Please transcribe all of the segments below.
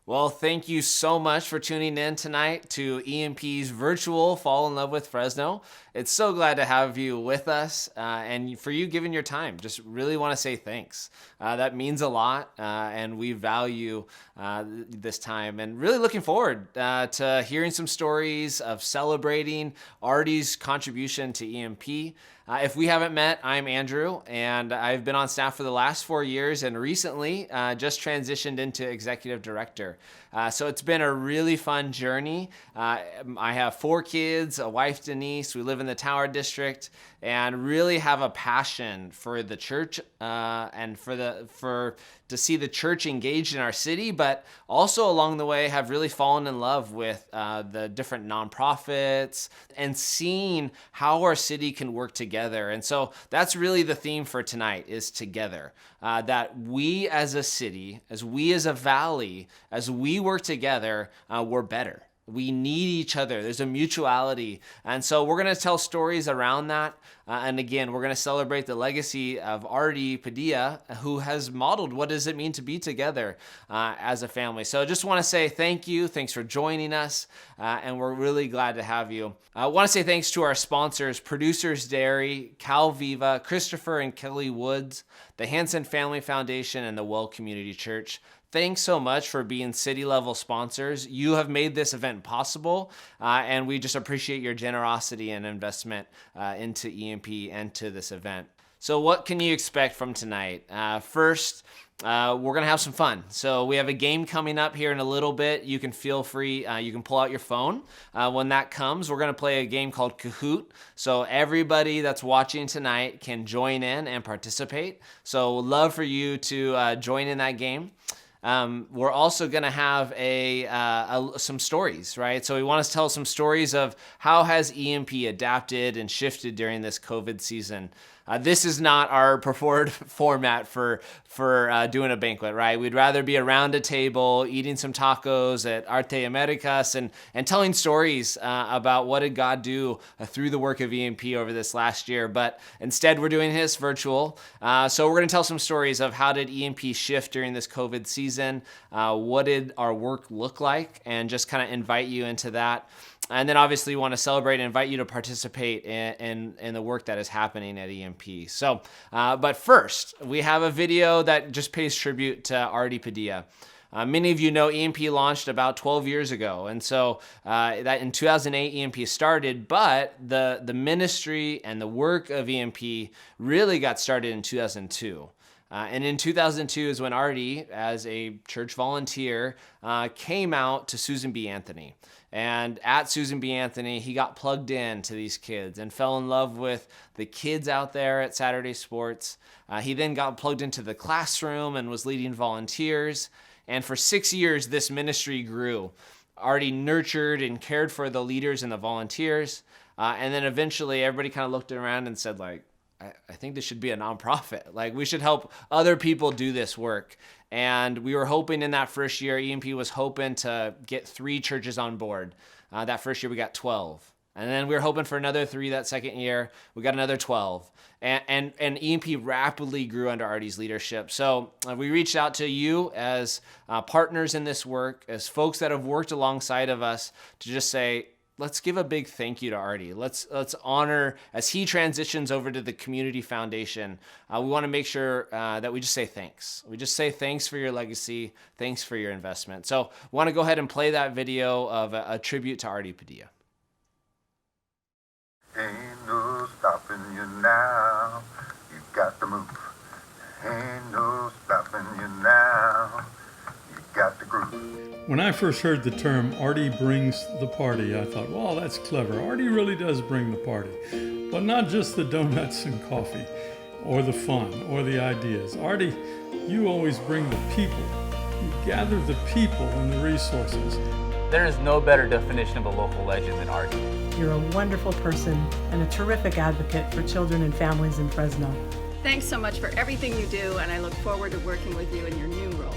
Well, thank you so much for tuning in tonight to EMP's virtual Fall in Love with Fresno. It's so glad to have you with us and for you giving your time. Just really want to say thanks. That means a lot and we value this time and really looking forward to hearing some stories of celebrating Artie's contribution to EMP. If we haven't met, I'm Andrew, and I've been on staff for the last 4 years and recently just transitioned into executive director. So it's been a really fun journey. I have 4 kids, a wife, Denise. We live in the Tower District and really have a passion for the church and to see the church engaged in our city, but also along the way have really fallen in love with the different nonprofits and seeing how our city can work together. And so that's really the theme for tonight is together. That we as a city, as we as a valley, as we work together, we're better. We need each other. There's a mutuality. And so we're going to tell stories around that. And again, we're going to celebrate the legacy of Artie Padilla, who has modeled what does it mean to be together as a family. So I just want to say thank you. Thanks for joining us. And we're really glad to have you. I want to say thanks to our sponsors, Producers Dairy, Cal Viva, Christopher and Kelly Woods, the Hanson Family Foundation, and the Well Community Church. Thanks so much for being city-level sponsors. You have made this event possible, and we just appreciate your generosity and investment into EMP and to this event. So what can you expect from tonight? First, we're going to have some fun. So we have a game coming up here in a little bit. You can feel free. You can pull out your phone. When that comes, we're going to play a game called Kahoot. So everybody that's watching tonight can join in and participate. So we'd love for you to join in that game. We're also going to have some stories, right? So we want to tell some stories of how has EMP adapted and shifted during this COVID season. This is not our preferred format for doing a banquet, right? We'd rather be around a table, eating some tacos at Arte Americas and telling stories about what did God do through the work of EMP over this last year. But instead, we're doing this virtual. So we're going to tell some stories of how did EMP shift during this COVID season? What did our work look like? And just kind of invite you into that. And then obviously we want to celebrate and invite you to participate in the work that is happening at EMP. So, but first, we have a video that just pays tribute to Artie Padilla. Many of you know EMP launched about 12 years ago. And so that in 2008, EMP started, but the ministry and the work of EMP really got started in 2002. And in 2002 is when Artie, as a church volunteer, came out to Susan B. Anthony. And at Susan B. Anthony, he got plugged in to these kids and fell in love with the kids out there at Saturday Sports. He then got plugged into the classroom and was leading volunteers. And for 6 years, this ministry grew. Artie nurtured and cared for the leaders and the volunteers. And then eventually everybody kind of looked around and said, like, I think this should be a nonprofit. Like, we should help other people do this work. And we were hoping in that first year, EMP was hoping to get 3 churches on board. That first year, we got 12. And then we were hoping for another 3 that second year. We got another 12. And EMP rapidly grew under Artie's leadership. So we reached out to you as partners in this work, as folks that have worked alongside of us to just say, let's give a big thank you to Artie. Let's honor as he transitions over to the community foundation. We want to make sure that we just say thanks. We just say thanks for your legacy. Thanks for your investment. So we want to go ahead and play that video of a tribute to Artie Padilla. Ain't no stopping you now. You got to move. Ain't no stopping you now. You got to groove. When I first heard the term Artie brings the party, I thought, well, that's clever. Artie really does bring the party. But not just the donuts and coffee, or the fun, or the ideas. Artie, you always bring the people. You gather the people and the resources. There is no better definition of a local legend than Artie. You're a wonderful person and a terrific advocate for children and families in Fresno. Thanks so much for everything you do, and I look forward to working with you in your new role.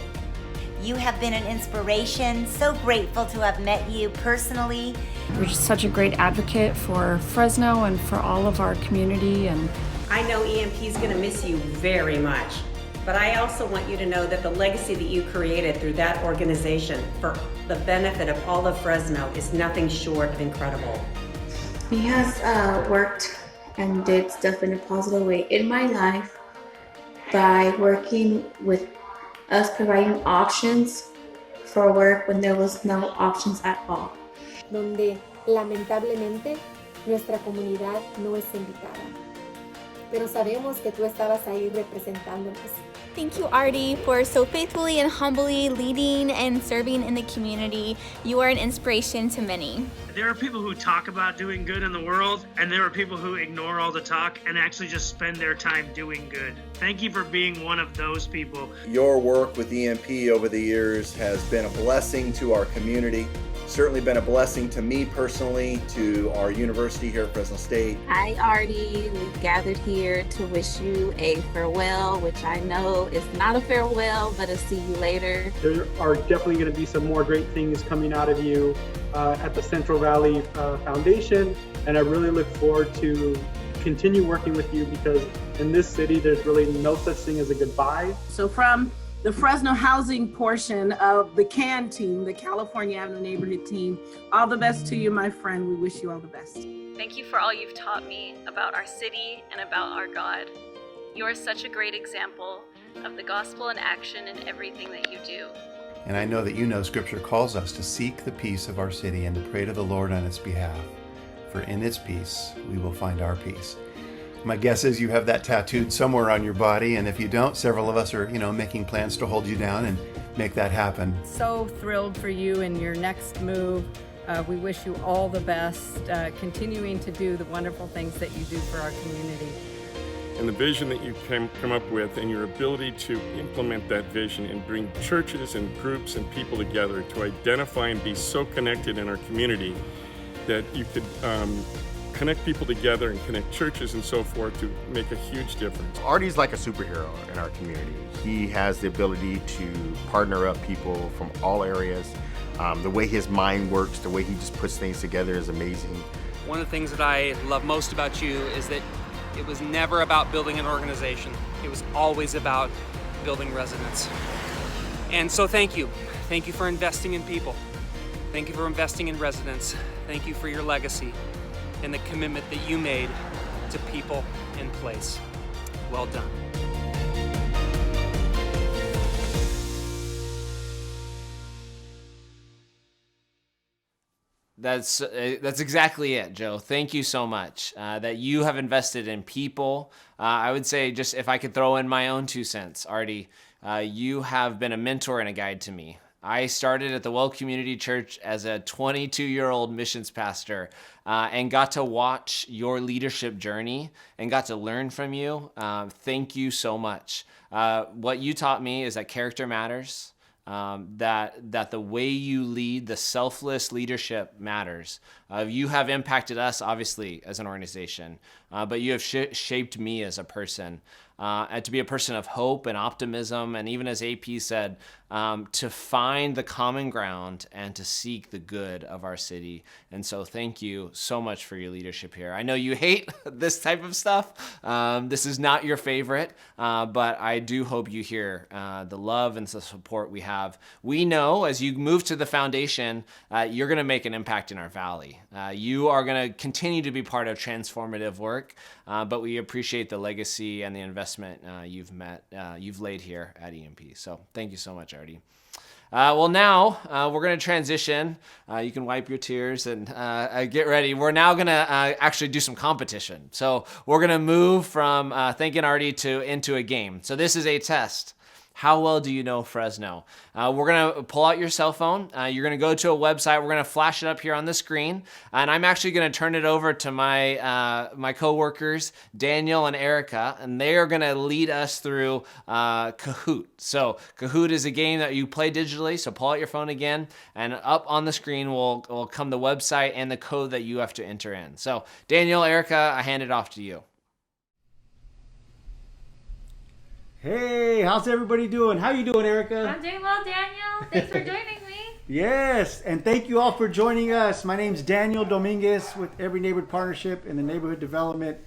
You have been an inspiration. So grateful to have met you personally. You're just such a great advocate for Fresno and for all of our community. And I know EMP's gonna miss you very much. But I also want you to know that the legacy that you created through that organization for the benefit of all of Fresno is nothing short of incredible. He has worked and did stuff in a positive way in my life by working with us, providing options for work when there was no options at all. Donde lamentablemente nuestra comunidad no es invitada. Pero sabemos que tú estabas ahí representándonos. Thank you, Artie, for so faithfully and humbly leading and serving in the community. You are an inspiration to many. There are people who talk about doing good in the world, and there are people who ignore all the talk and actually just spend their time doing good. Thank you for being one of those people. Your work with EMP over the years has been a blessing to our community. Certainly been a blessing to me personally, to our university here at Fresno State. Hi, Artie. We've gathered here to wish you a farewell, which I know is not a farewell, but a see you later. There are definitely going to be some more great things coming out of you at the Central Valley Foundation, and I really look forward to continue working with you, because in this city, there's really no such thing as a goodbye. So from the Fresno housing portion of the CAN team, the California Avenue Neighborhood team, all the best to you, my friend. We wish you all the best. Thank you for all you've taught me about our city and about our God. You are such a great example of the gospel in action in everything that you do. And I know that you know Scripture calls us to seek the peace of our city and to pray to the Lord on its behalf. For in its peace, we will find our peace. My guess is you have that tattooed somewhere on your body, and if you don't, several of us are, making plans to hold you down and make that happen. So thrilled for you in your next move. We wish you all the best, continuing to do the wonderful things that you do for our community. And the vision that you come up with, and your ability to implement that vision and bring churches and groups and people together to identify and be so connected in our community that you could connect people together and connect churches and so forth to make a huge difference. Artie's like a superhero in our community. He has the ability to partner up people from all areas. The way his mind works, the way he just puts things together is amazing. One of the things that I love most about you is that it was never about building an organization. It was always about building residents. And so thank you. Thank you for investing in people. Thank you for investing in residents. Thank you for your legacy and the commitment that you made to people and place. Well done. That's exactly it, Joe. Thank you so much that you have invested in people. I would say, just if I could throw in my own 2 cents, Artie, you have been a mentor and a guide to me. I started at the Well Community Church as a 22-year-old missions pastor and got to watch your leadership journey and got to learn from you. Thank you so much. What you taught me is that character matters, that the way you lead, the selfless leadership matters. You have impacted us, obviously, as an organization, but you have shaped me as a person. And to be a person of hope and optimism, and even as AP said, to find the common ground and to seek the good of our city. And so thank you so much for your leadership here. I know you hate this type of stuff. This is not your favorite, but I do hope you hear the love and the support we have. We know as you move to the foundation, you're going to make an impact in our valley. You are going to continue to be part of transformative work, but we appreciate the legacy and the investment you've laid here at EMP. So thank you so much, Artie. Well, now we're going to transition. You can wipe your tears and get ready. We're now going to actually do some competition. So we're going to move from thanking Artie into a game. So this is a test. How well do you know Fresno? We're going to pull out your cell phone. You're going to go to a website. We're going to flash it up here on the screen. And I'm actually going to turn it over to my coworkers, Daniel and Erica, and they are going to lead us through Kahoot. So Kahoot is a game that you play digitally. So pull out your phone again, and up on the screen will come the website and the code that you have to enter in. So Daniel, Erica, I hand it off to you. Hey, how's everybody doing? How you doing, Erica? I'm doing well, Daniel. Thanks for joining me. Yes, and thank you all for joining us. My name's Daniel Dominguez with Every Neighborhood Partnership in the Neighborhood Development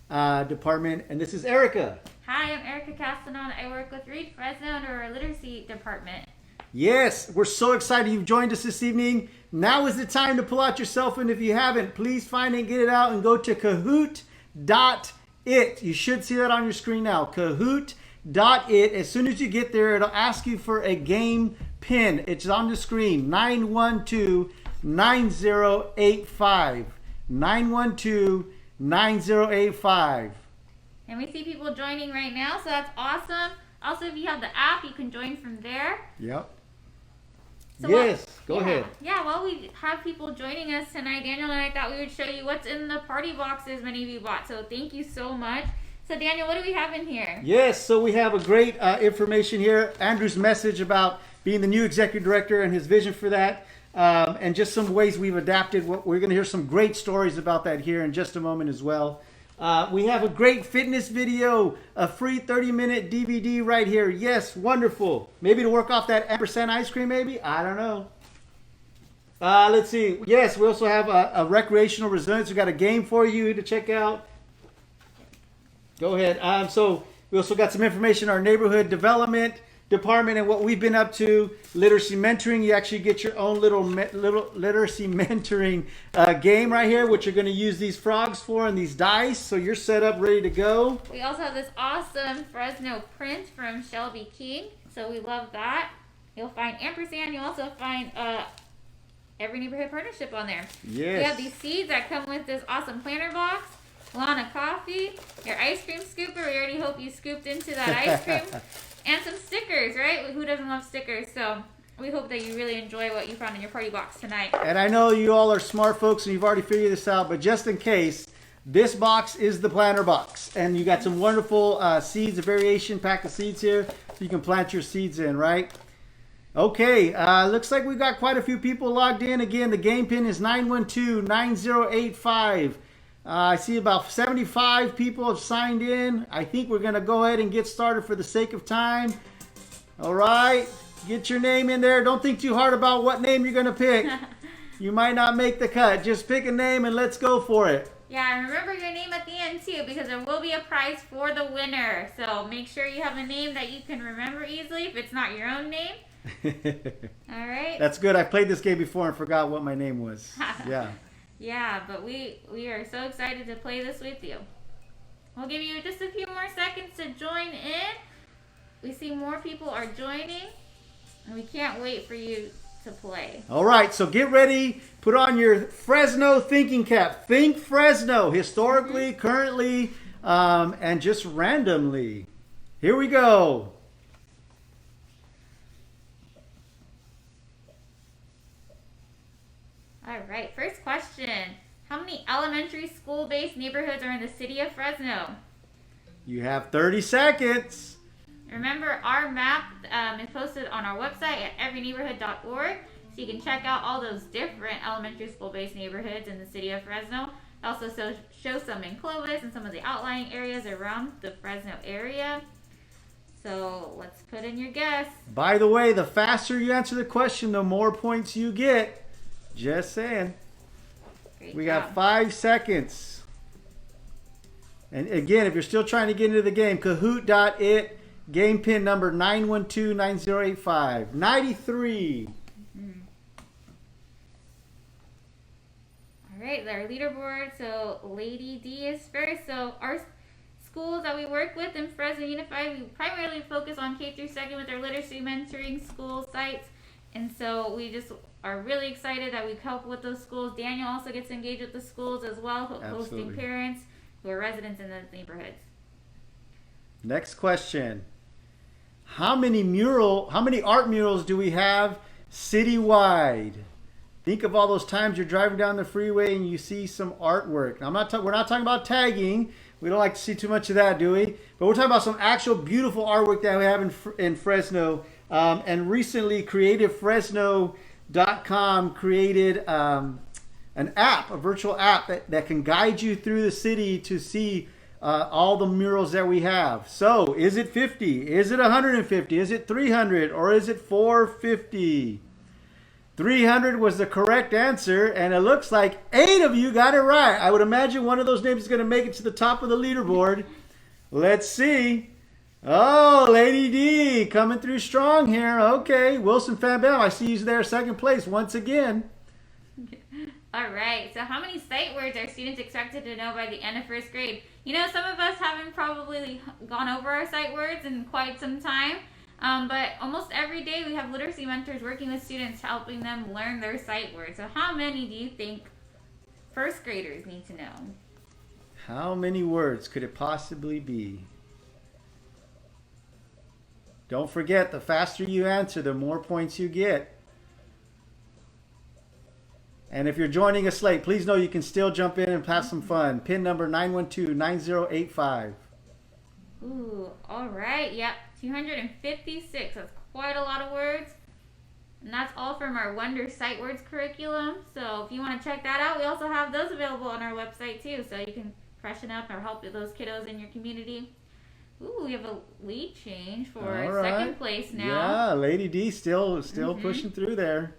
Department, and this is Erica. Hi, I'm Erica Castanon. I work with Reed Fresno under our literacy department. Yes, we're so excited you've joined us this evening. Now is the time to pull out your cell phone. If you haven't, please find it and get it out and go to Kahoot.it. You should see that on your screen now. Kahoot.it. As soon as you get there, it'll ask you for a game pin. It's on the screen. 912-9085. 912-9085. And we see people joining right now, so that's awesome. Also, if you have the app, you can join from there. Yep. So yes, go ahead. Yeah, while we have people joining us tonight, Daniel and I thought we would show you what's in the party boxes many of you bought. So thank you so much. So Daniel, what do we have in here? Yes, so we have a great information here. Andrew's message about being the new executive director and his vision for that. And just some ways we've adapted. We're going to hear some great stories about that here in just a moment as well. We have a great fitness video, a free 30-minute DVD right here. Yes, wonderful. Maybe to work off that ampersand ice cream, maybe? I don't know. Let's see. Yes, we also have a recreational resilience. We've got a game for you to check out. Go ahead. So we also got some information on our neighborhood development department and what we've been up to. Literacy mentoring. You actually get your own little literacy mentoring game right here, which you're going to use these frogs for and these dice. So you're set up, ready to go. We also have this awesome Fresno print from Shelby King. So we love that. You'll find ampersand. You'll also find every neighborhood partnership on there. Yes. We have these seeds that come with this awesome planter box. Lana coffee. Your ice cream scooper. We already hope you scooped into that ice cream. And some stickers, right? Who doesn't love stickers? So we hope that you really enjoy what you found in your party box tonight. And I know you all are smart folks and you've already figured this out, but just in case, this box is the planter box. And you got some wonderful seeds, a variation pack of seeds here, so you can plant your seeds in, right? Okay, looks like we've got quite a few people logged in. Again, the game pin is 912-9085. I see about 75 people have signed in. I think we're going to go ahead and get started for the sake of time. All right. Get your name in there. Don't think too hard about what name you're going to pick. You might not make the cut. Just pick a name and let's go for it. Yeah, and remember your name at the end too, because there will be a prize for the winner. So make sure you have a name that you can remember easily if it's not your own name. All right. That's good. I played this game before and forgot what my name was. Yeah. Yeah, but we are so excited to play this with you. We'll give you just a few more seconds to join in. We see more people are joining, and we can't wait for you to play. All right, so get ready. Put on your Fresno thinking cap. Think Fresno, historically, currently, and just randomly. Here we go. All right, first question. How many elementary school-based neighborhoods are in the city of Fresno? You have 30 seconds. Remember, our map is posted on our website at everyneighborhood.org, so you can check out all those different elementary school-based neighborhoods in the city of Fresno. It also shows some in Clovis and some of the outlying areas around the Fresno area. So let's put in your guess. By the way, the faster you answer the question, the more points you get. Just saying. We got 5 seconds. And again, if you're still trying to get into the game, Kahoot.it, game pin number 912-9085. 93. All right, our leaderboard. So Lady D is first. So our schools that we work with in Fresno Unified, we primarily focus on K through 2nd with our literacy mentoring school sites. And so we just are really excited that we help with those schools. Daniel also gets engaged with the schools as well, hosting parents who are residents in those neighborhoods. Next question. How many art murals do we have citywide? Think of all those times you're driving down the freeway and you see some artwork. Now, we're not talking about tagging. We don't like to see too much of that, do we? But we're talking about some actual beautiful artwork that we have in Fresno. And recently, CreativeFresno.com created an app, a virtual app that can guide you through the city to see all the murals that we have. So, is it 50? Is it 150? Is it 300? Or is it 450? 300 was the correct answer, and it looks like 8 of you got it right. I would imagine one of those names is going to make it to the top of the leaderboard. Let's see. Oh, Lady D coming through strong here. Okay, Wilson Fan Bam, I see you there, second place once again. All right, so how many sight words are students expected to know by the end of first grade? You know, some of us haven't probably gone over our sight words in quite some time, but almost every day we have literacy mentors working with students, helping them learn their sight words. So how many do you think first graders need to know? How many words could it possibly be? Don't forget, the faster you answer, the more points you get. And if you're joining us late, please know you can still jump in and have some fun. Pin number 912-9085. Ooh, all right. Yep, 256. That's quite a lot of words. And that's all from our Wonder Sight Words curriculum. So if you want to check that out, we also have those available on our website too. So you can freshen up or help those kiddos in your community. Ooh, we have a lead change for second place now. Yeah, Lady D still pushing through there.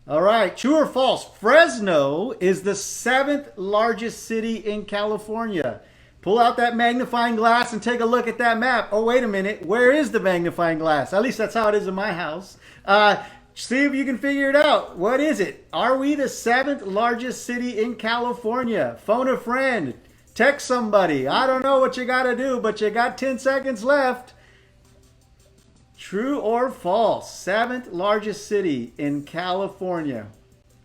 All right, true or false? Fresno is the 7th largest city in California. Pull out that magnifying glass and take a look at that map. Oh, wait a minute. Where is the magnifying glass? At least that's how it is in my house. See if you can figure it out. What is it? Are we the 7th largest city in California? Phone a friend. Text somebody. I don't know what you got to do, but you got 10 seconds left. True or false? 7th largest city in California.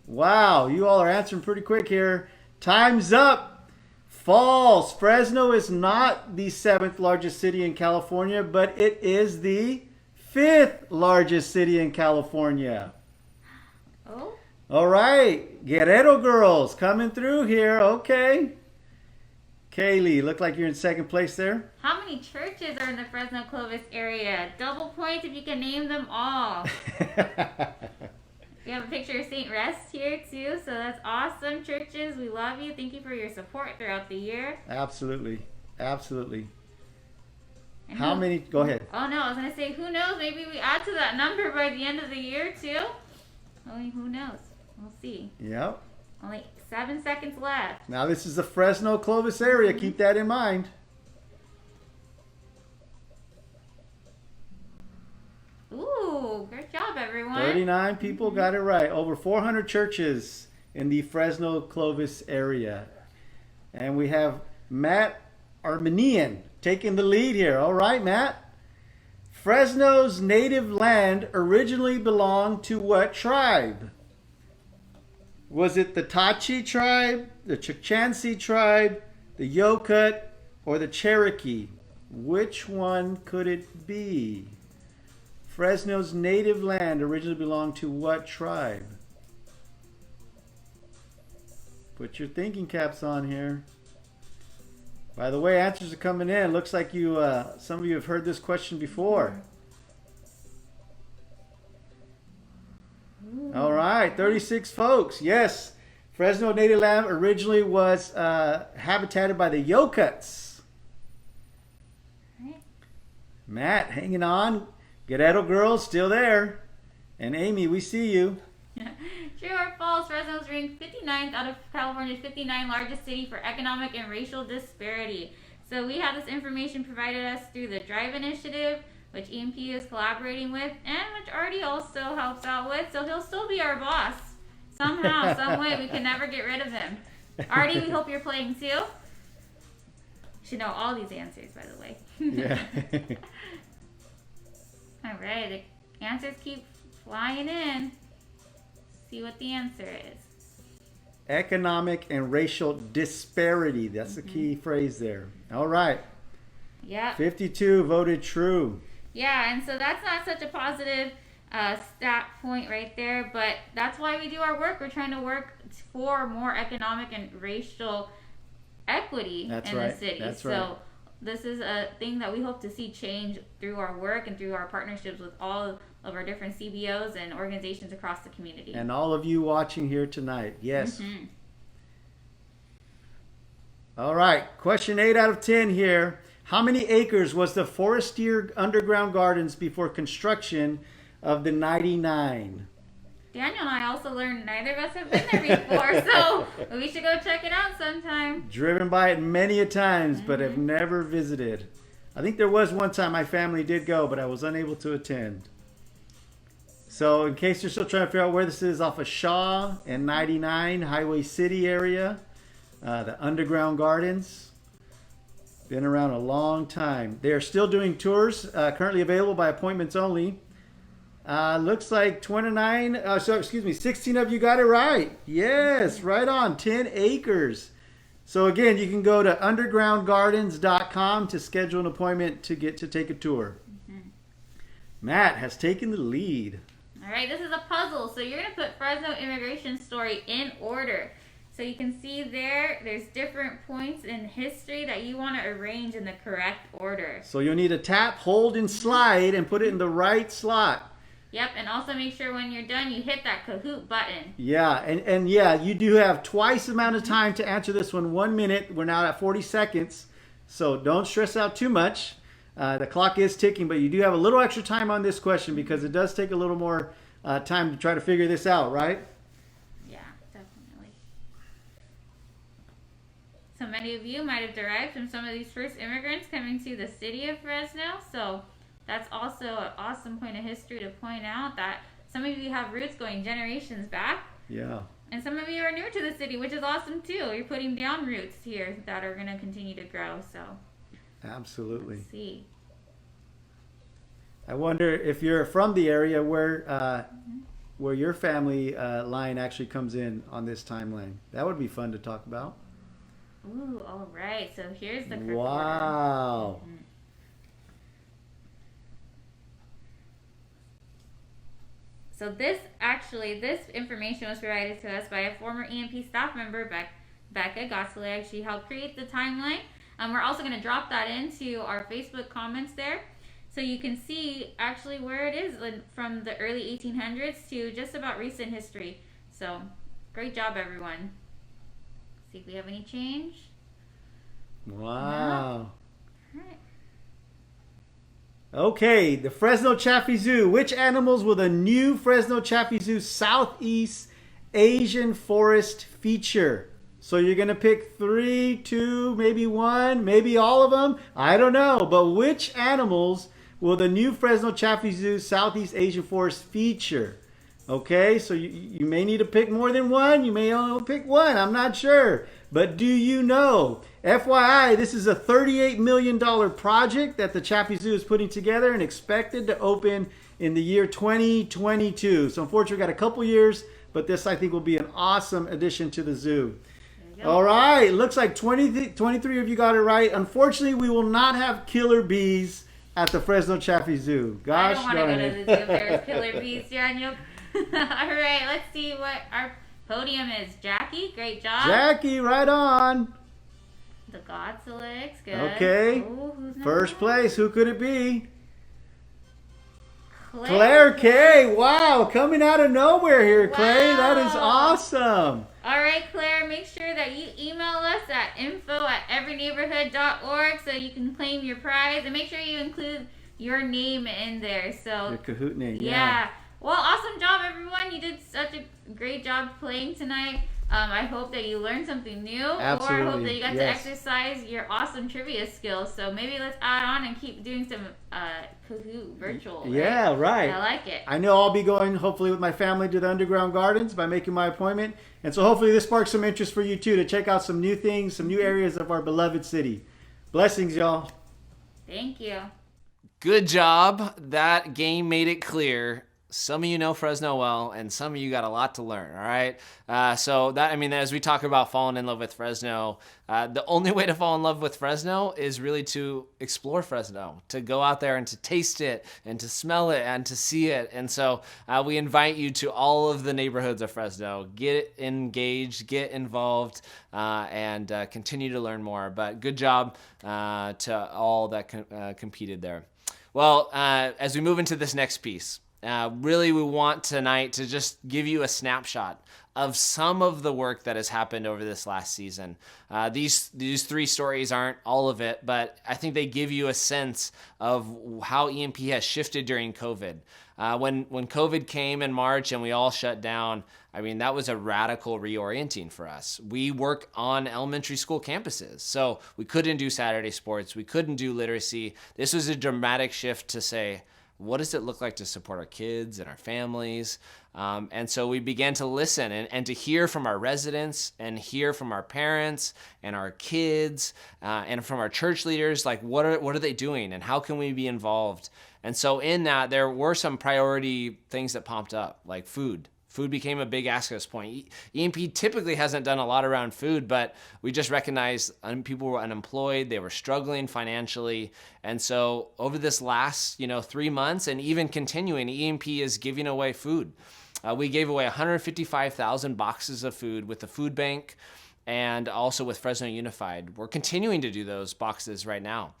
Wow, you all are answering pretty quick here. Time's up. False. Fresno is not the 7th largest city in California, but it is the 5th largest city in California. Oh. All right. Guerrero girls coming through here. Okay. Kaylee, look like you're in second place there. How many churches are in the Fresno Clovis area? Double points if you can name them all. We have a picture of St. Rest here too, so that's awesome. Churches, we love you. Thank you for your support throughout the year. Absolutely. Absolutely. And How many? Go ahead. Oh no, I was going to say, who knows? Maybe we add to that number by the end of the year too. Only who knows? We'll see. Yep. Only 7 seconds left. Now this is the Fresno Clovis area. Keep that in mind. Ooh, great job, everyone. 39 people got it right. Over 400 churches in the Fresno Clovis area. And we have Matt Armenian taking the lead here. All right, Matt. Fresno's native land originally belonged to what tribe? Was it the Tachi tribe, the Chukchansi tribe, the Yokut, or the Cherokee? Which one could it be? Fresno's native land originally belonged to what tribe? Put your thinking caps on here. By the way, answers are coming in. Looks like you, some of you have heard this question before. All right, 36 folks. Yes, Fresno native land originally was habitated by the Yokuts. Matt, hanging on. Guerrero girls, still there. And Amy, we see you. True or false? Fresno is ranked 59th out of California's 59 largest city for economic and racial disparity. So we have this information provided us through the DRIVE initiative, which EMP is collaborating with, and which Artie also helps out with. So he'll still be our boss. Somehow, some way, we can never get rid of him. Artie, we hope you're playing too. You should know all these answers, by the way. Yeah. All right, the answers keep flying in. See what the answer is. Economic and racial disparity. That's the key phrase there. All right. Yeah. 52 voted true. Yeah, and so that's not such a positive stat point right there, but that's why we do our work. We're trying to work for more economic and racial equity in the city. That's so right. This is a thing that we hope to see change through our work and through our partnerships with all of our different CBOs and organizations across the community. And all of you watching here tonight. Yes. Mm-hmm. All right. Question 8 out of 10 here. How many acres was the Forestier Underground Gardens before construction of the 99? Daniel and I also learned neither of us have been there before, so we should go check it out sometime. Driven by it many a times, but have never visited. I think there was one time my family did go, but I was unable to attend. So in case you're still trying to figure out where this is, off of Shaw and 99, Highway City area, the Underground Gardens. Been around a long time. They are still doing tours, currently available by appointments only. Looks like 16 of you got it right. Yes, right on, 10 acres. So again, you can go to undergroundgardens.com to schedule an appointment to get to take a tour. Matt has taken the lead. All right, this is a puzzle. So you're going to put Fresno immigration story in order. So you can see there's different points in history that you want to arrange in the correct order. So you'll need to tap, hold, and slide and put it in the right slot. Yep, and also make sure when you're done, you hit that Kahoot button. Yeah, and yeah, you do have twice the amount of time to answer this one. 1 minute. We're now at 40 seconds. So don't stress out too much. The clock is ticking, but you do have a little extra time on this question because it does take a little more time to try to figure this out, right? Yeah, definitely. So many of you might have derived from some of these first immigrants coming to the city of Fresno. So that's also an awesome point of history to point out that some of you have roots going generations back. Yeah. And some of you are new to the city, which is awesome too. You're putting down roots here that are going to continue to grow. So absolutely. Let's see. I wonder if you're from the area where your family line actually comes in on this timeline. That would be fun to talk about. Ooh, all right. So here's the correct wow. order. So this information was provided to us by a former EMP staff member, Becca Gosselag. She helped create the timeline. We're also going to drop that into our Facebook comments there. So you can see actually where it is from the early 1800s to just about recent history. So great job, everyone. See if we have any change. Wow. No. All right. Okay, the Fresno Chaffee Zoo. Which animals will the new Fresno Chaffee Zoo Southeast Asian Forest feature? So you're going to pick 3, 2, maybe 1, maybe all of them. I don't know. But which animals will the new Fresno Chaffee Zoo Southeast Asian Forest feature? Okay, so you may need to pick more than one. You may only pick one. I'm not sure. But do you know? FYI, this is a $38 million project that the Chaffee Zoo is putting together and expected to open in the year 2022. So unfortunately, we've got a couple years, but this I think will be an awesome addition to the zoo. All right, looks like 23 of you got it right. Unfortunately, we will not have killer bees at the Fresno Chaffee Zoo. Gosh darn it. I don't want to go to the zoo if there's killer bees, Daniel. All right, let's see what our podium is. Jackie, great job. Jackie, right on. The Godselegs, good. Okay. Ooh, first place, who could it be? Claire K. Wow, coming out of nowhere here, Clay. That is awesome. All right, Claire, make sure that you email us at info@everyneighborhood.org so you can claim your prize. And make sure you include your name in there. So your Kahoot name, yeah. Well, awesome job, everyone. You did such a great job playing tonight. I hope that you learned something new. Absolutely. Or I hope that you got to exercise your awesome trivia skills. So maybe let's add on and keep doing some Kahoot virtual. Right? Yeah, right. I like it. I know I'll be going, hopefully, with my family to the Underground Gardens by making my appointment. And so hopefully this sparks some interest for you, too, to check out some new things, some new areas of our beloved city. Blessings, y'all. Thank you. Good job. That game made it clear. Some of you know Fresno well, and some of you got a lot to learn, all right? So that, I mean, as we talk about falling in love with Fresno, the only way to fall in love with Fresno is really to explore Fresno, to go out there and to taste it, and to smell it, and to see it. And so we invite you to all of the neighborhoods of Fresno. Get engaged, get involved, and continue to learn more. But good job to all that competed there. Well, as we move into this next piece, really, we want tonight to just give you a snapshot of some of the work that has happened over this last season. These 3 stories aren't all of it, but I think they give you a sense of how EMP has shifted during COVID. When COVID came in March and we all shut down, I mean, that was a radical reorienting for us. We work on elementary school campuses, so we couldn't do Saturday sports. We couldn't do literacy. This was a dramatic shift to say, what does it look like to support our kids and our families? And so we began to listen and to hear from our residents and hear from our parents and our kids and from our church leaders, like what are they doing and how can we be involved? And so in that, there were some priority things that popped up, like food. Food became a big access point. EMP typically hasn't done a lot around food, but we just recognized people were unemployed, they were struggling financially. And so over this last 3 months and even continuing, EMP is giving away food. We gave away 155,000 boxes of food with the food bank and also with Fresno Unified. We're continuing to do those boxes right now.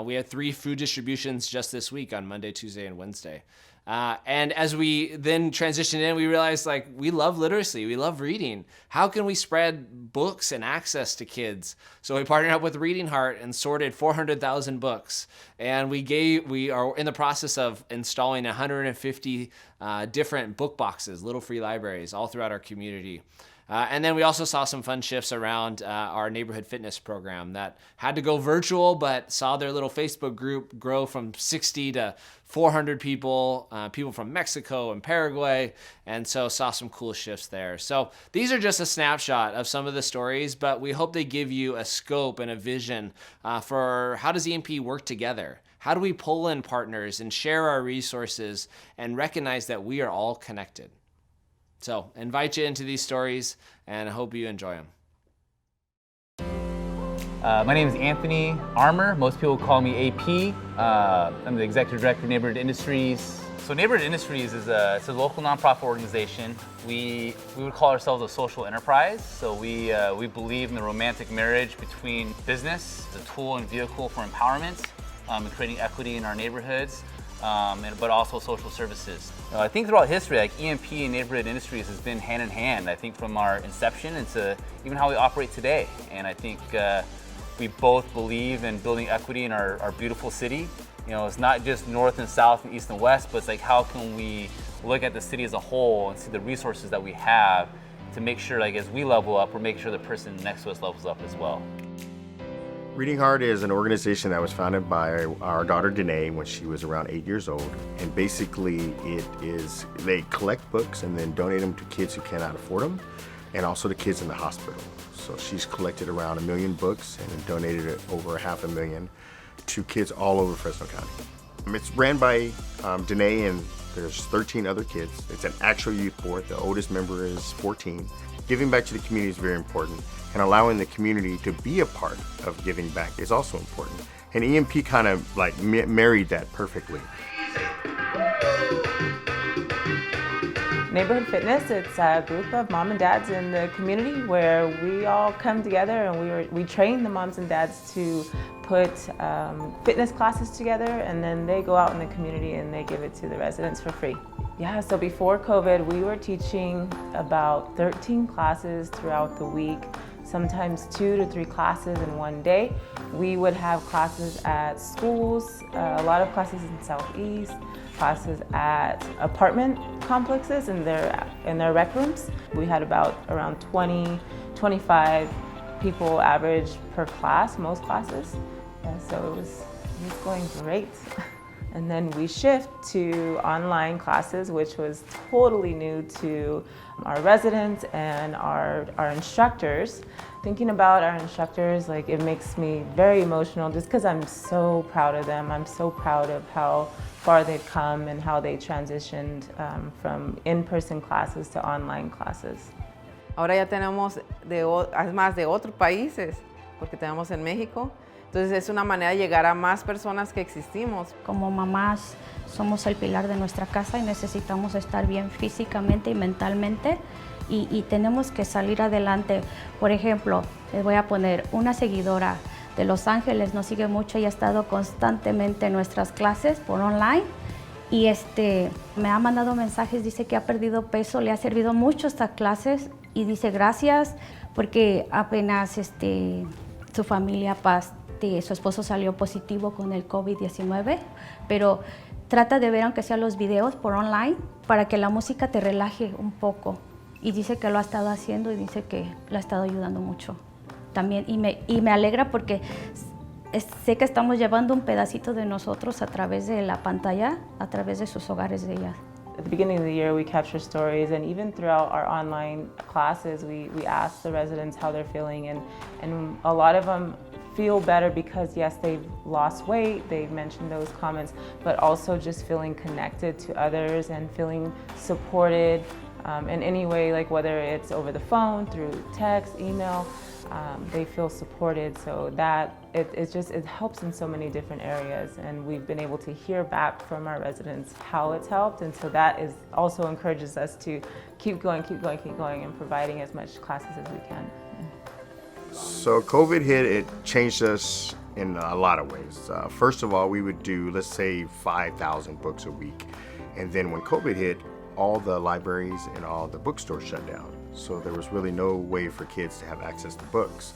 We had 3 food distributions just this week on Monday, Tuesday, and Wednesday. And as we then transitioned in, we realized we love literacy, we love reading. How can we spread books and access to kids? So we partnered up with Reading Heart and sorted 400,000 books. And we are in the process of installing 150 different book boxes, little free libraries all throughout our community. And then we also saw some fun shifts around our neighborhood fitness program that had to go virtual, but saw their little Facebook group grow from 60 to 400 people, people from Mexico and Paraguay, and so saw some cool shifts there. So these are just a snapshot of some of the stories, but we hope they give you a scope and a vision for how does EMP work together? How do we pull in partners and share our resources and recognize that we are all connected? So invite you into these stories, and I hope you enjoy them. My name is Anthony Armour. Most people call me AP. I'm the Executive Director of Neighborhood Industries. So Neighborhood Industries is it's a local nonprofit organization. We would call ourselves a social enterprise. So we believe in the romantic marriage between business, the tool and vehicle for empowerment, and creating equity in our neighborhoods. But also social services. I think throughout history, EMP and neighborhood industries has been hand in hand. I think from our inception into even how we operate today. And I think we both believe in building equity in our beautiful city. It's not just north and south and east and west, but it's how can we look at the city as a whole and see the resources that we have to make sure as we level up, we're making sure the person next to us levels up as well. Reading Heart is an organization that was founded by our daughter Danae when she was around 8 years old. And basically they collect books and then donate them to kids who cannot afford them and also to kids in the hospital. So she's collected around 1 million books and donated over 500,000 to kids all over Fresno County. It's ran by Danae and there's 13 other kids. It's an actual youth board. The oldest member is 14. Giving back to the community is very important, and allowing the community to be a part of giving back is also important. And EMP kind of married that perfectly. Neighborhood Fitness, it's a group of mom and dads in the community where we all come together and we train the moms and dads to put fitness classes together, and then they go out in the community and they give it to the residents for free. Yeah, so before COVID, we were teaching about 13 classes throughout the week, sometimes 2 to 3 classes in one day. We would have classes at schools, a lot of classes in Southeast, classes at apartment complexes in their rec rooms. We had around 20, 25 people average per class, most classes. Yeah, so it was going great. And then we shift to online classes, which was totally new to our residents and our instructors. Thinking about our instructors, it makes me very emotional just because I'm so proud of them. I'm so proud of how far they've come and how they transitioned from in-person classes to online classes. Ahora ya tenemos además de otros países, porque tenemos en México. Entonces es una manera de llegar a más personas que existimos. Como mamás somos el pilar de nuestra casa y necesitamos estar bien físicamente y mentalmente y tenemos que salir adelante. Por ejemplo, les voy a poner una seguidora de Los Ángeles, nos sigue mucho y ha estado constantemente en nuestras clases por online y me ha mandado mensajes, dice que ha perdido peso, le ha servido mucho estas clases y dice gracias porque apenas su familia su esposo salió positivo con el COVID-19, pero trata de ver aunque sea los videos por online para que la música te relaje un poco. Y dice que lo ha estado haciendo y dice que le ha estado ayudando mucho también. Y me alegra porque sé que estamos llevando un pedacito de nosotros a través de la pantalla, a través de sus hogares de ellas. At the beginning of the year, we capture stories, and even throughout our online classes, we ask the residents how they're feeling, and a lot of them feel better because, yes, they've lost weight, they've mentioned those comments, but also just feeling connected to others and feeling supported in any way, like whether it's over the phone, through text, email, they feel supported. So that it helps in so many different areas, and we've been able to hear back from our residents how it's helped, and so that is also encourages us to keep going and providing as much classes as we can. So COVID hit, it changed us in a lot of ways. First of all, we would do, let's say, 5,000 books a week, and then when COVID hit, all the libraries and all the bookstores shut down. So there was really no way for kids to have access to books.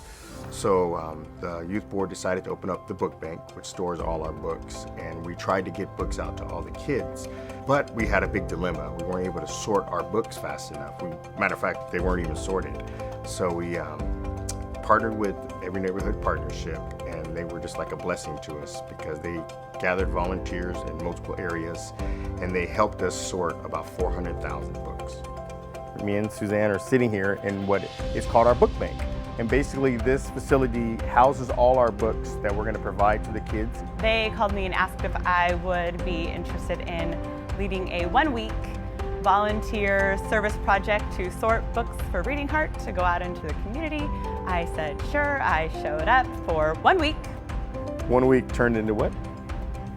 So the youth board decided to open up the book bank, which stores all our books, and we tried to get books out to all the kids. But we had a big dilemma. We weren't able to sort our books fast enough. Matter of fact, they weren't even sorted. So we partnered with Every Neighborhood Partnership, and they were just like a blessing to us because they gathered volunteers in multiple areas, and they helped us sort about 400,000 books. Me and Suzanne are sitting here in what is called our book bank. And basically this facility houses all our books that we're going to provide to the kids. They called me and asked if I would be interested in leading a 1-week volunteer service project to sort books for Reading Heart to go out into the community. I said sure. I showed up for 1 week. 1 week turned into what?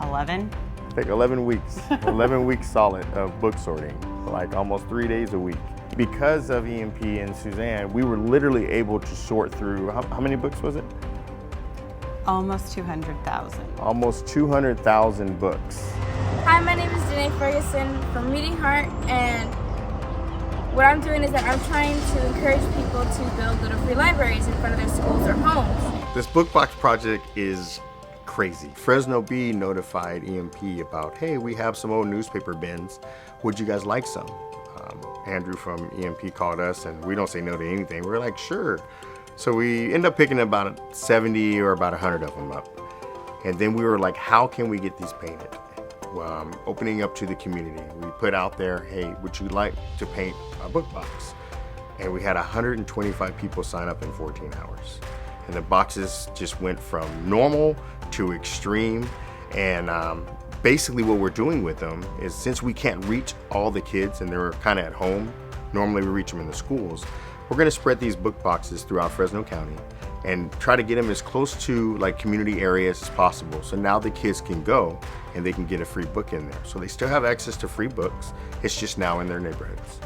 11. Like 11 weeks. 11 weeks solid of book sorting, like almost 3 days a week. Because of EMP and Suzanne, we were literally able to sort through, how many books was it? Almost 200,000. Almost 200,000 books. Hi, my name is Ferguson from Reading Heart, and what I'm doing is that I'm trying to encourage people to build little free libraries in front of their schools or homes. This book box project is crazy. Fresno B notified EMP about, hey, we have some old newspaper bins. Would you guys like some? Andrew from EMP called us, and we don't say no to anything. We're like, sure. So we end up picking about 70 or about 100 of them up. And then we were like, how can we get these painted? Opening up to the community. We put out there, hey, would you like to paint a book box? And we had 125 people sign up in 14 hours. And the boxes just went from normal to extreme. And basically what we're doing with them is, since we can't reach all the kids and they're kind of at home, normally we reach them in the schools, we're going to spread these book boxes throughout Fresno County and try to get them as close to like community areas as possible. So now the kids can go and they can get a free book in there. So they still have access to free books. It's just now in their neighborhoods.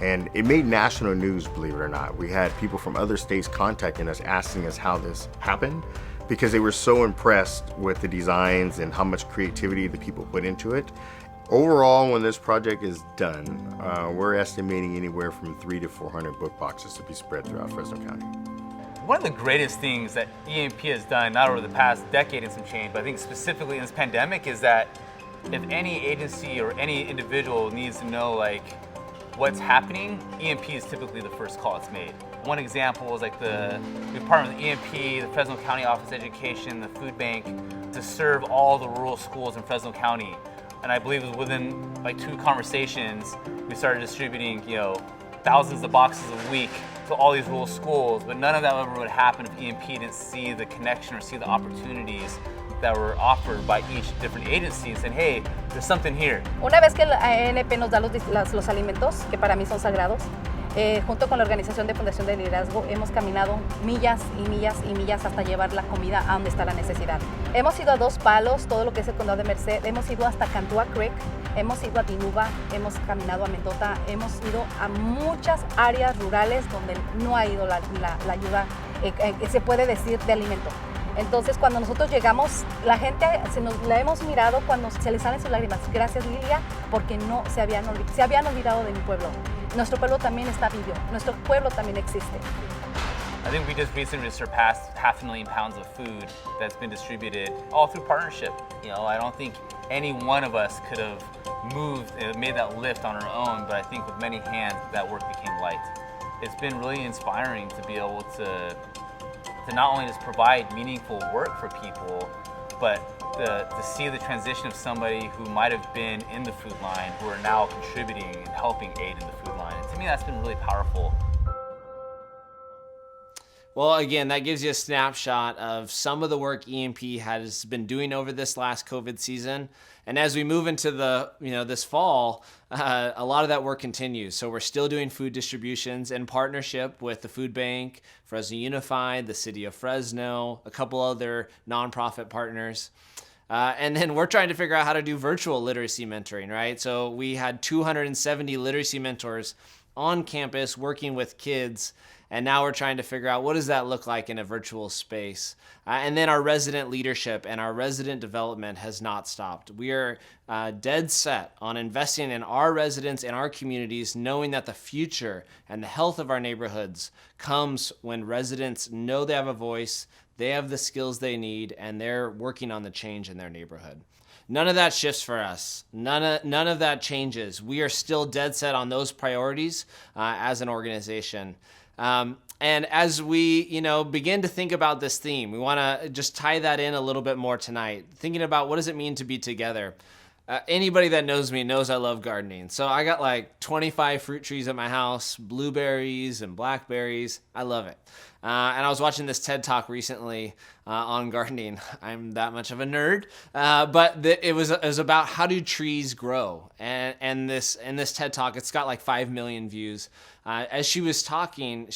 And it made national news, believe it or not. We had people from other states contacting us, asking us how this happened, because they were so impressed with the designs and how much creativity the people put into it. Overall, when this project is done, we're estimating anywhere from 300 to 400 book boxes to be spread throughout Fresno County. One of the greatest things that EMP has done, not over the past decade and some change, but I think specifically in this pandemic, is that if any agency or any individual needs to know like what's happening, EMP is typically the first call it's made. One example is like we partnered with EMP, the Fresno County Office of Education, the food bank, to serve all the rural schools in Fresno County. And I believe it was within like 2 conversations, we started distributing, thousands of boxes a week to all these rural schools. But none of that ever would happen if EMP didn't see the connection or see the opportunities that were offered by each different agency and said, hey, there's something here. Una vez que la ANP nos da los alimentos, que para mí son sagrados, junto con la organización de Fundación de Liderazgo, hemos caminado millas y millas y millas hasta llevar la comida a donde está la necesidad. Hemos ido a 2 Palos, todo lo que es el condado de Merced, hemos ido hasta Cantua Creek, hemos ido a Dinuba, hemos caminado a Mendota, hemos ido a muchas áreas rurales donde no ha ido la ayuda, se puede decir, de alimento. Entonces, cuando nosotros llegamos, la gente la hemos mirado cuando se les salen sus lágrimas. Gracias, Lilia, porque no se habían olvidado de mi pueblo. Nuestro pueblo también está vivo, nuestro pueblo también existe. I think we just recently surpassed 500,000 pounds of food that's been distributed all through partnership. You know, I don't think any one of us could have moved and made that lift on our own, but I think with many hands that work became light. It's been really inspiring to be able to not only just provide meaningful work for people, but to see the transition of somebody who might have been in the food line who are now contributing and helping aid in the food line. And to me, that's been really powerful. Well, again, that gives you a snapshot of some of the work EMP has been doing over this last COVID season. And as we move into this fall, a lot of that work continues. So we're still doing food distributions in partnership with the Food Bank, Fresno Unified, the City of Fresno, a couple other nonprofit partners. And then we're trying to figure out how to do virtual literacy mentoring, right? So we had 270 literacy mentors on campus working with kids. And now we're trying to figure out what does that look like in a virtual space. And then our resident leadership and our resident development has not stopped. We are dead set on investing in our residents and our communities, knowing that the future and the health of our neighborhoods comes when residents know they have a voice, they have the skills they need, and they're working on the change in their neighborhood. None of that shifts for us. None of that changes. We are still dead set on those priorities as an organization. And as we, begin to think about this theme, we want to just tie that in a little bit more tonight, thinking about what does it mean to be together. Anybody that knows me knows I love gardening. So I got like 25 fruit trees at my house, blueberries and blackberries. I love it. And I was watching this TED Talk recently on gardening. I'm that much of a nerd. But it was about how do trees grow. And this TED Talk, it's got like 5 million views. As she was talking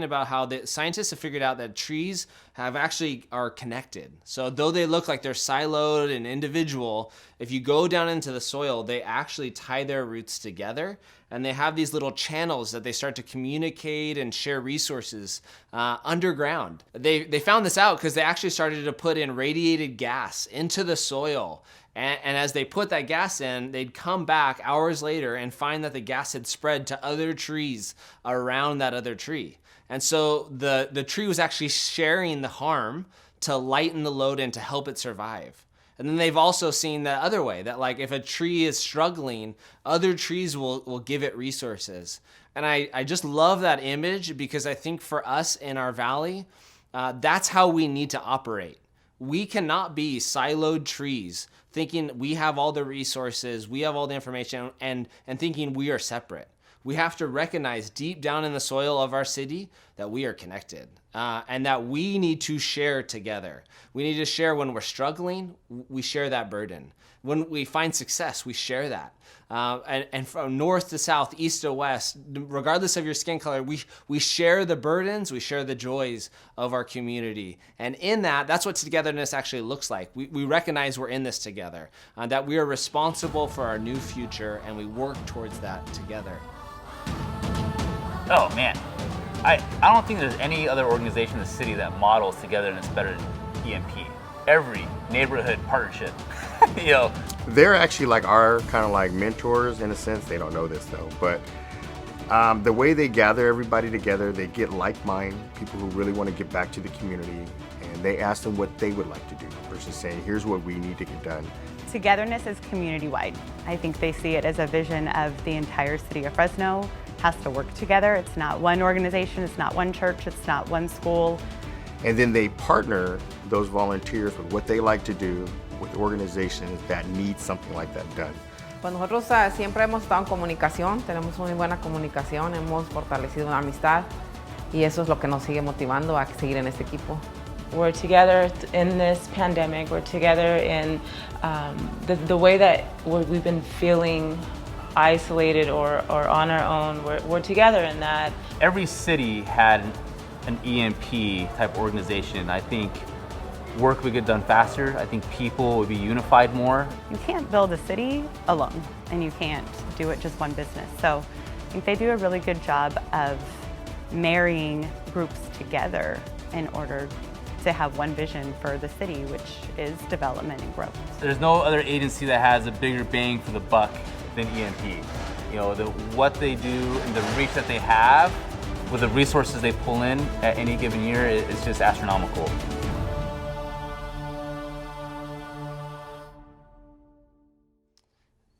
about how the scientists have figured out that trees are connected. So though they look like they're siloed and individual, if you go down into the soil, they actually tie their roots together. And they have these little channels that they start to communicate and share resources underground. They found this out because they actually started to put in radiated gas into the soil. And as they put that gas in, they'd come back hours later and find that the gas had spread to other trees around that other tree. And so the tree was actually sharing the harm to lighten the load and to help it survive. And then they've also seen the other way, that like if a tree is struggling, other trees will give it resources. And I just love that image because I think for us in our valley, that's how we need to operate. We cannot be siloed trees thinking we have all the resources, we have all the information, and thinking we are separate. We have to recognize deep down in the soil of our city that we are connected and that we need to share together. We need to share when we're struggling, we share that burden. When we find success, we share that. And from north to south, east to west, regardless of your skin color, we share the burdens, we share the joys of our community. And in that's what togetherness actually looks like. We recognize we're in this together, that we are responsible for our new future, and we work towards that together. Oh man, I don't think there's any other organization in the city that models togetherness better than EMP. Every neighborhood partnership, They're actually like our kind of like mentors in a sense. They don't know this though, but the way they gather everybody together, they get like-minded people who really want to get back to the community, and they ask them what they would like to do versus saying, here's what we need to get done. Togetherness is community-wide. I think they see it as a vision of the entire city of Fresno has to work together. It's not one organization, it's not one church, it's not one school. And then they partner those volunteers with what they like to do with organizations that need something like that done. Pues nosotros siempre hemos estado en comunicación, tenemos una buena comunicación, hemos fortalecido una amistad y eso es lo que nos sigue motivando a seguir en este equipo. We're together in this pandemic, we're together in the way that we've been feeling isolated or on our own, we're together in that. Every city had an EMP type organization. I think work would get done faster. I think people would be unified more. You can't build a city alone, and you can't do it just one business. So I think they do a really good job of marrying groups together in order to have one vision for the city, which is development and growth. There's no other agency that has a bigger bang for the buck than EMP. What they do and the reach that they have with the resources they pull in at any given year, it's just astronomical.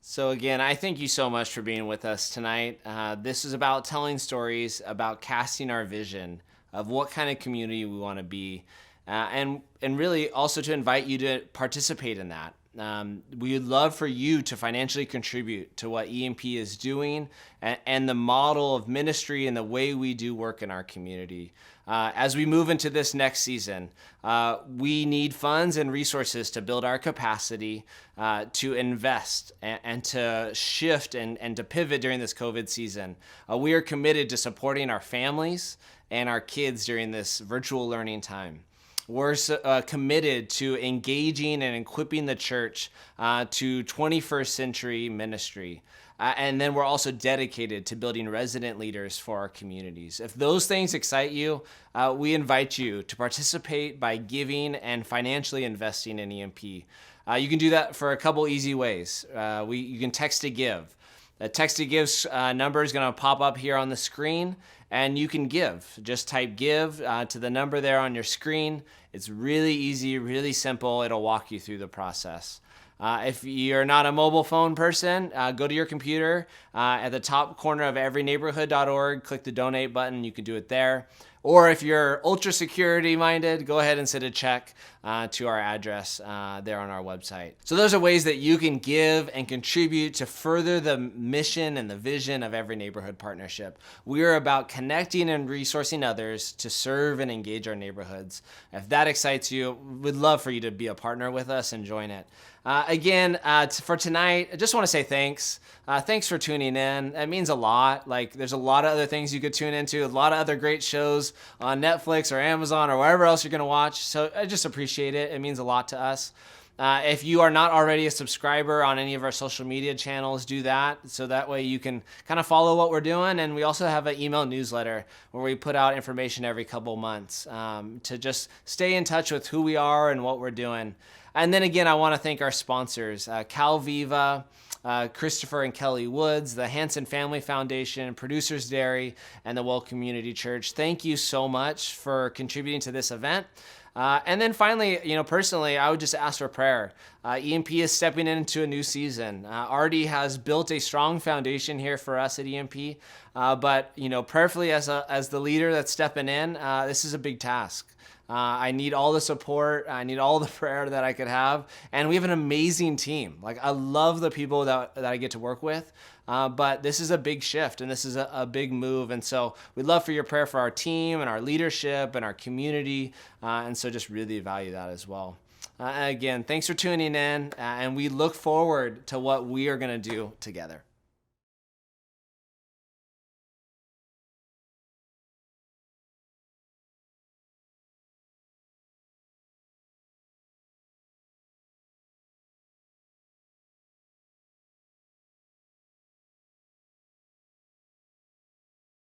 So again, I thank you so much for being with us tonight. This is about telling stories, about casting our vision of what kind of community we want to be, and really also to invite you to participate in that. We would love for you to financially contribute to what EMP is doing and the model of ministry and the way we do work in our community. As we move into this next season, we need funds and resources to build our capacity to invest and to shift and to pivot during this COVID season. We are committed to supporting our families and our kids during this virtual learning time. We're committed to engaging and equipping the church to 21st century ministry. And then we're also dedicated to building resident leaders for our communities. If those things excite you, we invite you to participate by giving and financially investing in EMP. You can do that for a couple easy ways. You can text to give. The text to give number is going to pop up here on the screen, and you can give. Just type give to the number there on your screen. It's really easy, really simple. It'll walk you through the process. If you're not a mobile phone person, go to your computer. At the top corner of everyneighborhood.org, click the donate button. You can do it there. Or if you're ultra security minded, go ahead and send a check to our address there on our website. So those are ways that you can give and contribute to further the mission and the vision of Every Neighborhood Partnership. We are about connecting and resourcing others to serve and engage our neighborhoods. If that excites you, we'd love for you to be a partner with us and join it. Again, for tonight, I just want to say thanks. Thanks for tuning in. It means a lot. Like, there's a lot of other things you could tune into, a lot of other great shows on Netflix or Amazon or wherever else you're going to watch. So I just appreciate it. It means a lot to us. If you are not already a subscriber on any of our social media channels, do that. So that way you can kind of follow what we're doing. And we also have an email newsletter where we put out information every couple months to just stay in touch with who we are and what we're doing. And then again, I want to thank our sponsors, Calviva, Christopher and Kelly Woods, the Hanson Family Foundation, Producers Dairy, and the Well Community Church. Thank you so much for contributing to this event. And then finally, personally, I would just ask for prayer. EMP is stepping into a new season. Artie has built a strong foundation here for us at EMP, but prayerfully as the leader that's stepping in, this is a big task. I need all the support. I need all the prayer that I could have. And we have an amazing team. Like, I love the people that I get to work with. But this is a big shift and this is a big move. And so we'd love for your prayer for our team and our leadership and our community. And so just really value that as well. Again, thanks for tuning in. And we look forward to what we are going to do together.